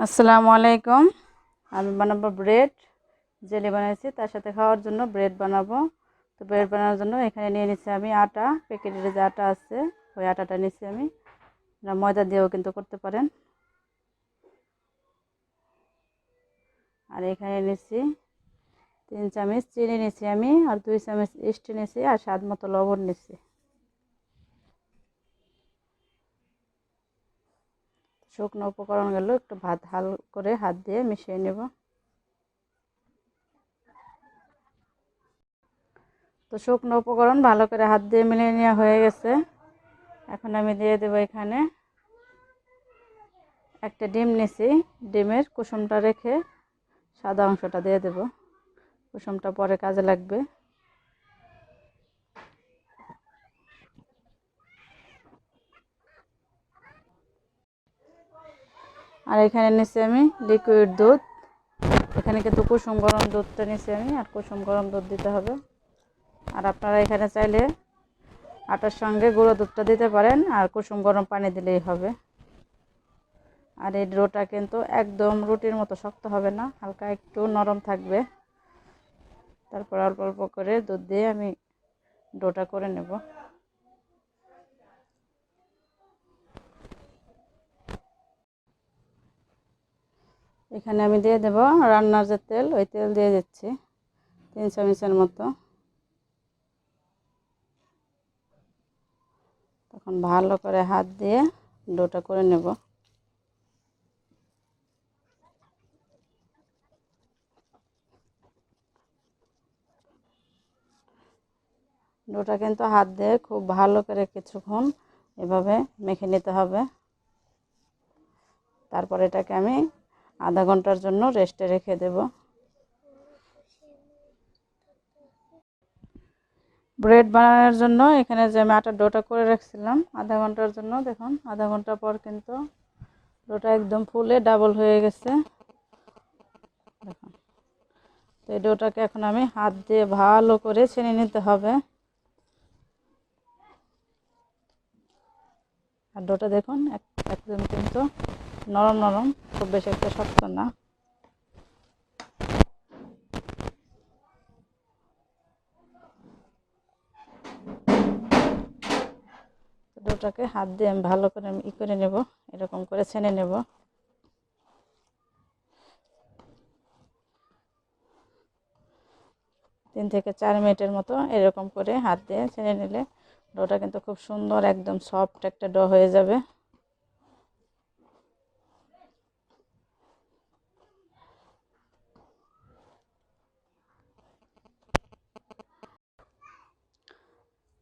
আসসালামু আলাইকুম। আমি বানাবো ব্রেড জেলি বানাইছি, তার সাথে খাওয়ার জন্য ব্রেড বানাবো। তো ব্রেড বানানোর জন্য এখানে নিয়ে নিচ্ছি আমি আটা, প্যাকেটের যে আটা আছে ওই আটাটা নিচ্ছি আমি। ময়দা দিয়েও কিন্তু করতে পারেন। আর এখানে নিচ্ছি 3 চামচ চিনি নিচ্ছি আমি, আর 2 চামচ ইস্ট নিচ্ছি, আর স্বাদ মতো লবণ নিচ্ছি। শুকনো উপকরণগুলো একটু হাল করে হাত দিয়ে মিশিয়ে নেব। তো শুকনো উপকরণ ভালো করে হাত দিয়ে মিলিয়ে নেওয়া হয়ে গেছে। এখন আমি দিয়ে দেবো এখানে একটা ডিম নিছি। ডিমের কুসুমটা রেখে সাদা অংশটা দিয়ে দেব, কুসুমটা পরে কাজে লাগবে। আর এখানে নিচ্ছি আমি লিকুইড দুধ। এখানে কিন্তু কুসুম গরম দুধটা নিচ্ছি আমি, আর কুসুম গরম দুধ দিতে হবে। আর আপনারা এখানে চাইলে আটার সঙ্গে গুঁড়ো দুধটা দিতে পারেন, আর কুসুম গরম পানি দিলেই হবে। আর এই ডোটা কিন্তু একদম রুটির মতো শক্ত হবে না, হালকা একটু নরম থাকবে। তারপর অল্প অল্প করে দুধ দিয়ে আমি ডোটা করে নেব। এখানে আমি দিয়ে দেব রান্নার যে তেল, ওই তেল দিয়ে দিচ্ছি 3 চামচের মতো। তখন ভালো করে হাত দিয়ে ডোটা করে নেব। ডোটা কিন্তু হাত দিয়ে খুব ভালো করে কিছুক্ষণ এভাবে মেখে নিতে হবে। তারপর এটাকে আমি আধা ঘন্টার জন্য রেস্টে রেখে দেব। ব্রেড বানানোর জন্য এখানে যে আমি আটার ডোটা করে রাখছিলাম আধা ঘন্টার জন্য, দেখুন আধা ঘন্টা পর কিন্তু ডোটা একদম ফুলে ডাবল হয়ে গেছে। দেখুন, তো এই ডোটাকে এখন আমি হাত দিয়ে ভালো করে ছেনে নিতে হবে। আর ডোটা দেখুন একদম কিন্তু নরম নরম, খুব বেশি একটা শক্ত না। ডোটাকে হাত দিয়ে আমি ভালো করে করে নেব, এরকম করে ছেনে নেব। 3 থেকে 4 মিনিটের মতো এরকম করে হাত দিয়ে ছেনে নিলে ডোটা কিন্তু খুব সুন্দর একদম সফট একটা ডো হয়ে যাবে।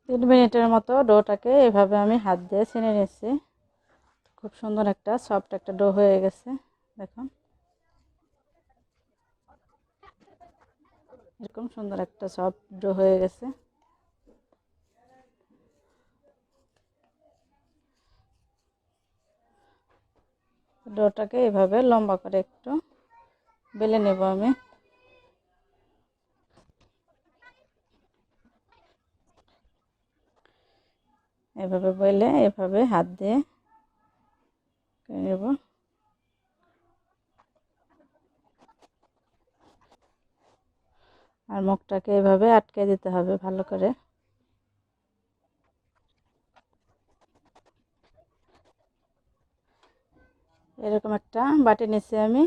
তিন মিনিটের মতো ডোটাকে এভাবে আমি হাত দিয়ে ছেনে নিচ্ছি। খুব সুন্দর একটা সফট একটা ডো হয়ে গেছে। দেখুন এরকম সুন্দর একটা সফট ডো হয়ে গেছে। ডোটাকে এভাবে লম্বা করে একটু বেলে নেব আমি। এভাবে বেলে এভাবে হাত দিয়ে নেব। আর মুখটাকে এভাবে আটকে দিতে হবে ভালো করে। এরকম একটা বাটি নিচ্ছি আমি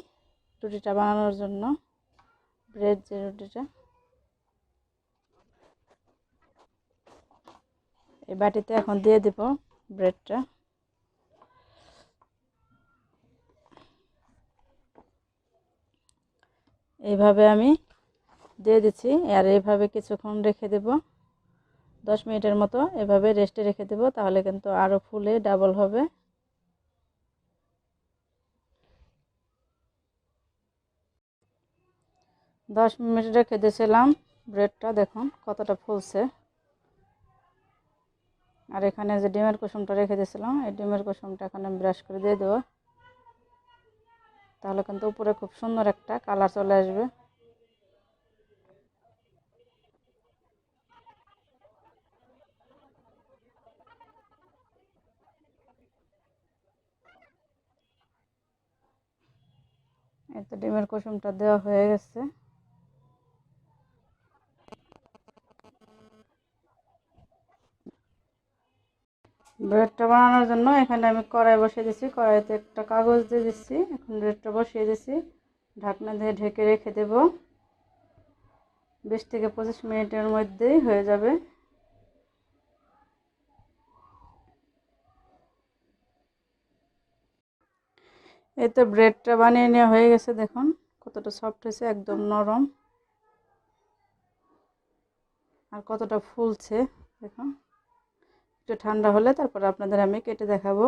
রুটিটা বানানোর জন্য, ব্রেড যে রুটিটা। এই বাটিতে এখন দিয়ে দেব ব্রেডটা। এইভাবে আমি দিয়ে দিচ্ছি, আর এইভাবে কিছুক্ষণ রেখে দেব, 10 মিনিটের মতো এভাবে রেস্টে রেখে দেব, তাহলে কিন্তু আরও ফুলে ডাবল হবে। 10 মিনিট রেখে দিয়েছিলাম, ব্রেডটা দেখুন কতটা ফুলছে। আর এখানে যে ডিমের কুসুমটা রেখে দিয়েছিলাম, এই ডিমের কুসুমটা এখন আমি ব্রাশ করে দিয়ে দেবো, তাহলে কিন্তু উপরে খুব সুন্দর একটা কালার চলে আসবে। এই তো ডিমের কুসুমটা দেওয়া হয়ে গেছে। ব্রেডটা বানানোর জন্য এখানে আমি কড়াই বসিয়ে দিচ্ছি, কড়াইতে একটা কাগজ দিয়ে দিচ্ছি। এখন ব্রেডটা বসিয়ে দিচ্ছি, ঢাকনা দিয়ে ঢেকে রেখে দেব। 20 থেকে 25 মিনিটের মধ্যেই হয়ে যাবে। এই তো ব্রেডটা বানিয়ে নেওয়া হয়ে গেছে, দেখুন কতটা সফট হয়েছে, একদম নরম আর কতটা ফুলছে দেখুন। একটু ঠান্ডা হলে তারপর আপনাদের আমি কেটে দেখাবো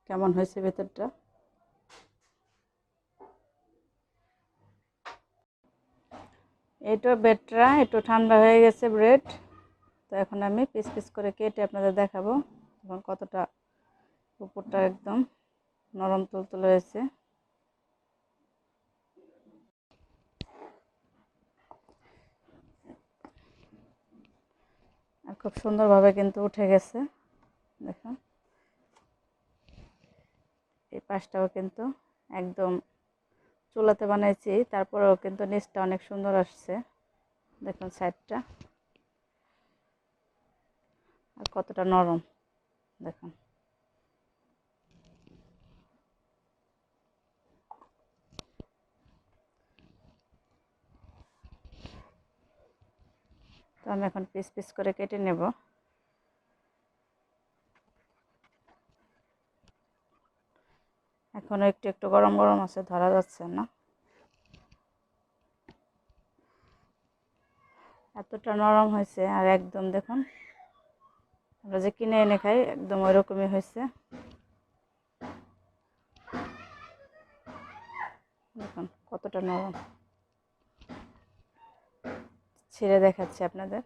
কেমন হয়েছে ভেতরটা। এইটা ব্রেডটা একটু ঠান্ডা হয়ে গেছে ব্রেড, তো এখন আমি পিস পিস করে কেটে আপনাদের দেখাবো এখন কতটা উপরটা একদম নরম তুলতুলে হয়েছে। আর খুব সুন্দরভাবে কিন্তু উঠে গেছে দেখুন। এই পাশটাও কিন্তু একদম চুলাতে বানাইছি, তারপরেও কিন্তু নিচটা অনেক সুন্দর আসছে দেখুন, সাইডটা আর কতটা নরম দেখুন। তো আমি এখন পিস পিস করে কেটে নেব। এখনো একটু একটু গরম গরম আছে, ধরা যাচ্ছে না, এতটা নরম হয়েছে। আর একদম দেখুন, আমরা যে কিনে এনে খাই একদম ওই রকমই হয়েছে দেখুন কতটা নরম। ছিঁড়ে দেখাচ্ছি আপনাদের।